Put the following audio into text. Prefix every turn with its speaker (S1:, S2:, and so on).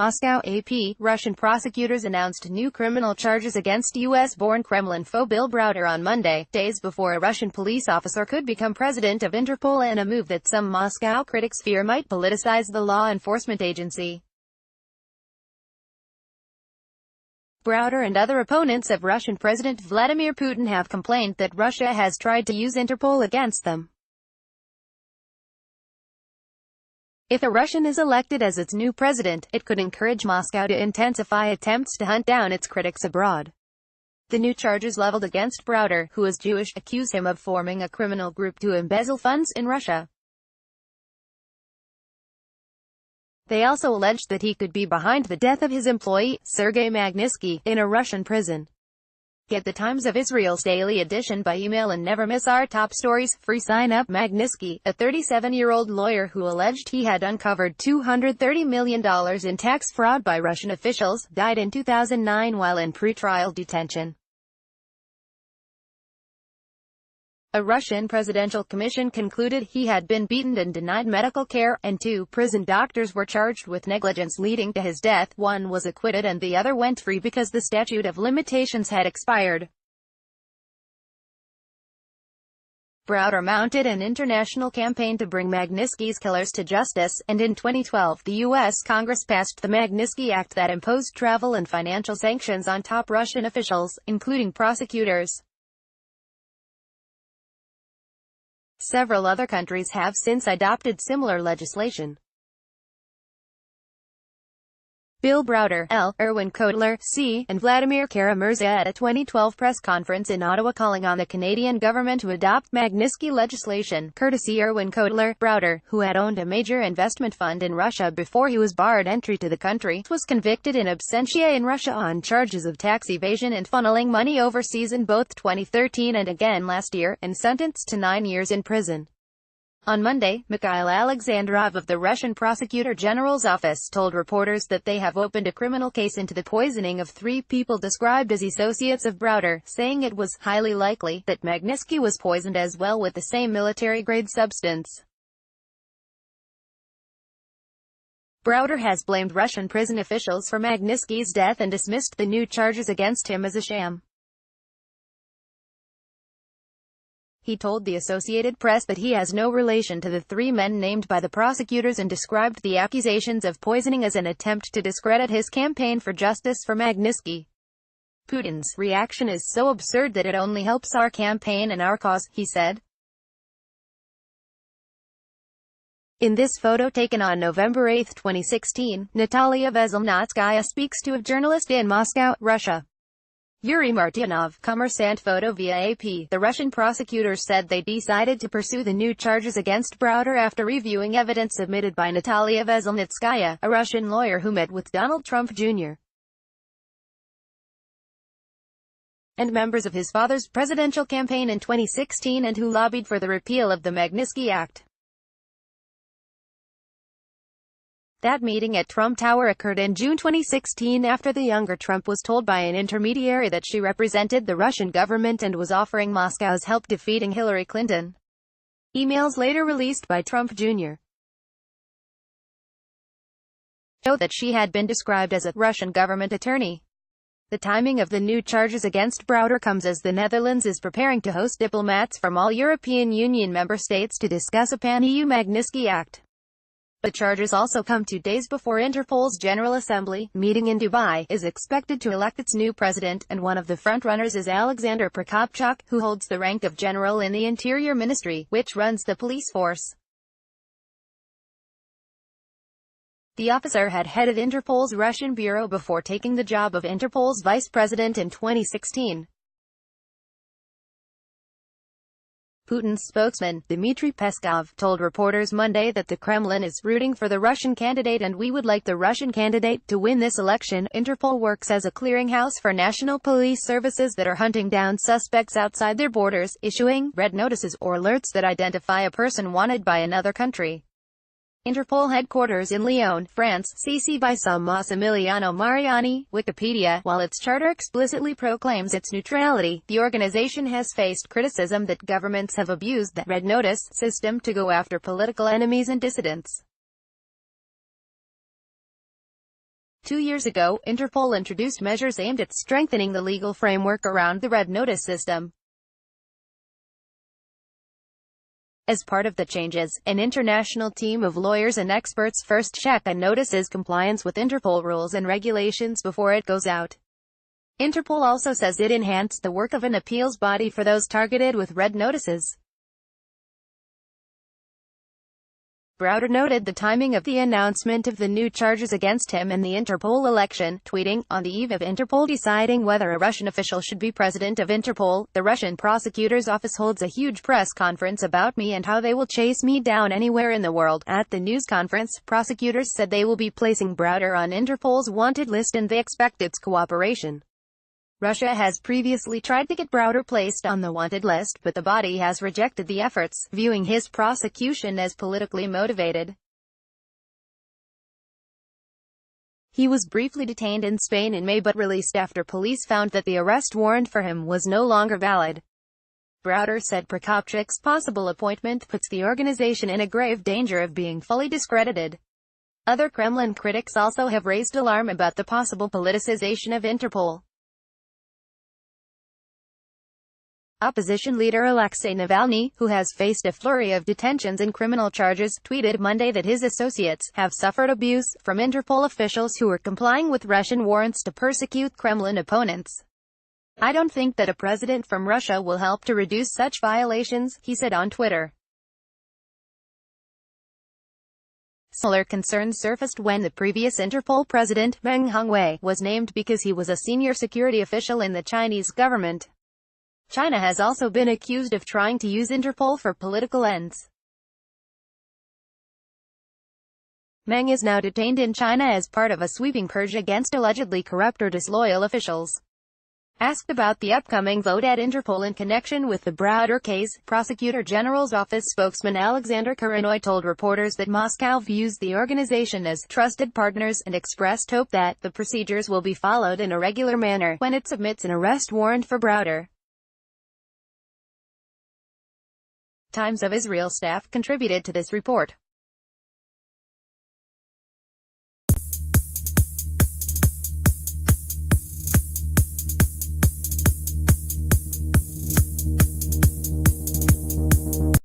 S1: Moscow AP, Russian prosecutors announced new criminal charges against U.S.-born Kremlin foe Bill Browder on Monday, days before a Russian police officer could become president of Interpol, in a move that some Moscow critics fear might politicize the law enforcement agency. Browder and other opponents of Russian President Vladimir Putin have complained that Russia has tried to use Interpol against them. If a Russian is elected as its new president, it could encourage Moscow to intensify attempts to hunt down its critics abroad. The new charges leveled against Browder, who is Jewish, accuse him of forming a criminal group to embezzle funds in Russia. They also alleged that he could be behind the death of his employee, Sergei Magnitsky, in a Russian prison. Get the Times of Israel's daily edition by email and never miss our top stories. Free sign up. Magnitsky, a 37-year-old lawyer who alleged he had uncovered $230 million in tax fraud by Russian officials, died in 2009 while in pretrial detention. A Russian presidential commission concluded he had been beaten and denied medical care, and 2 prison doctors were charged with negligence leading to his death. One was acquitted and the other went free because the statute of limitations had expired. Browder mounted an international campaign to bring Magnitsky's killers to justice, and in 2012, the U.S. Congress passed the Magnitsky Act that imposed travel and financial sanctions on top Russian officials, including prosecutors. Several other countries have since adopted similar legislation. Bill Browder, L., Erwin Kotler, C., and Vladimir Kara-Murza at a 2012 press conference in Ottawa calling on the Canadian government to adopt Magnitsky legislation, courtesy Erwin Kotler. Browder, who had owned a major investment fund in Russia before he was barred entry to the country, was convicted in absentia in Russia on charges of tax evasion and funneling money overseas in both 2013 and again last year, and sentenced to 9 years in prison. On Monday, Mikhail Alexandrov of the Russian Prosecutor General's office told reporters that they have opened a criminal case into the poisoning of 3 people described as associates of Browder, saying it was highly likely that Magnitsky was poisoned as well with the same military-grade substance. Browder has blamed Russian prison officials for Magnitsky's death and dismissed the new charges against him as a sham. He told the Associated Press that he has no relation to the 3 men named by the prosecutors and described the accusations of poisoning as an attempt to discredit his campaign for justice for Magnitsky. Putin's reaction is so absurd that it only helps our campaign and our cause, he said. In this photo taken on November 8, 2016, Natalia Veselnitskaya speaks to a journalist in Moscow, Russia. Yuri Martyanov, Kommersant photo via AP. The Russian prosecutors said they decided to pursue the new charges against Browder after reviewing evidence submitted by Natalia Veselnitskaya, a Russian lawyer who met with Donald Trump Jr. and members of his father's presidential campaign in 2016 and who lobbied for the repeal of the Magnitsky Act. That meeting at Trump Tower occurred in June 2016 after the younger Trump was told by an intermediary that she represented the Russian government and was offering Moscow's help defeating Hillary Clinton. Emails later released by Trump Jr. show that she had been described as a Russian government attorney. The timing of the new charges against Browder comes as the Netherlands is preparing to host diplomats from all European Union member states to discuss a pan-EU Magnitsky Act. The charges also come 2 days before Interpol's General Assembly, meeting in Dubai, is expected to elect its new president, and one of the frontrunners is Alexander Prokopchuk, who holds the rank of general in the Interior Ministry, which runs the police force. The officer had headed Interpol's Russian bureau before taking the job of Interpol's vice president in 2016. Putin's spokesman, Dmitry Peskov, told reporters Monday that the Kremlin is rooting for the Russian candidate and we would like the Russian candidate to win this election. Interpol works as a clearinghouse for national police services that are hunting down suspects outside their borders, issuing red notices or alerts that identify a person wanted by another country. Interpol headquarters in Lyon, France, CC by some Massimiliano Mariani, Wikipedia. While its charter explicitly proclaims its neutrality, the organization has faced criticism that governments have abused the red notice system to go after political enemies and dissidents. 2 years ago, Interpol introduced measures aimed at strengthening the legal framework around the red notice system. As part of the changes, an international team of lawyers and experts first check a notice's compliance with Interpol rules and regulations before it goes out. Interpol also says it enhanced the work of an appeals body for those targeted with red notices. Browder noted the timing of the announcement of the new charges against him and the Interpol election, tweeting, "On the eve of Interpol deciding whether a Russian official should be president of Interpol, the Russian prosecutor's office holds a huge press conference about me and how they will chase me down anywhere in the world." At the news conference, prosecutors said they will be placing Browder on Interpol's wanted list and they expect its cooperation. Russia has previously tried to get Browder placed on the wanted list, but the body has rejected the efforts, viewing his prosecution as politically motivated. He was briefly detained in Spain in May but released after police found that the arrest warrant for him was no longer valid. Browder said Prokopchuk's possible appointment puts the organization in a grave danger of being fully discredited. Other Kremlin critics also have raised alarm about the possible politicization of Interpol. Opposition leader Alexei Navalny, who has faced a flurry of detentions and criminal charges, tweeted Monday that his associates have suffered abuse from Interpol officials who were complying with Russian warrants to persecute Kremlin opponents. "I don't think that a president from Russia will help to reduce such violations," he said on Twitter. Similar concerns surfaced when the previous Interpol president, Meng Hongwei, was named because he was a senior security official in the Chinese government. China has also been accused of trying to use Interpol for political ends. Meng is now detained in China as part of a sweeping purge against allegedly corrupt or disloyal officials. Asked about the upcoming vote at Interpol in connection with the Browder case, Prosecutor General's office spokesman Alexander Karanoy told reporters that Moscow views the organization as trusted partners and expressed hope that the procedures will be followed in a regular manner when it submits an arrest warrant for Browder. Times of Israel staff contributed to this report.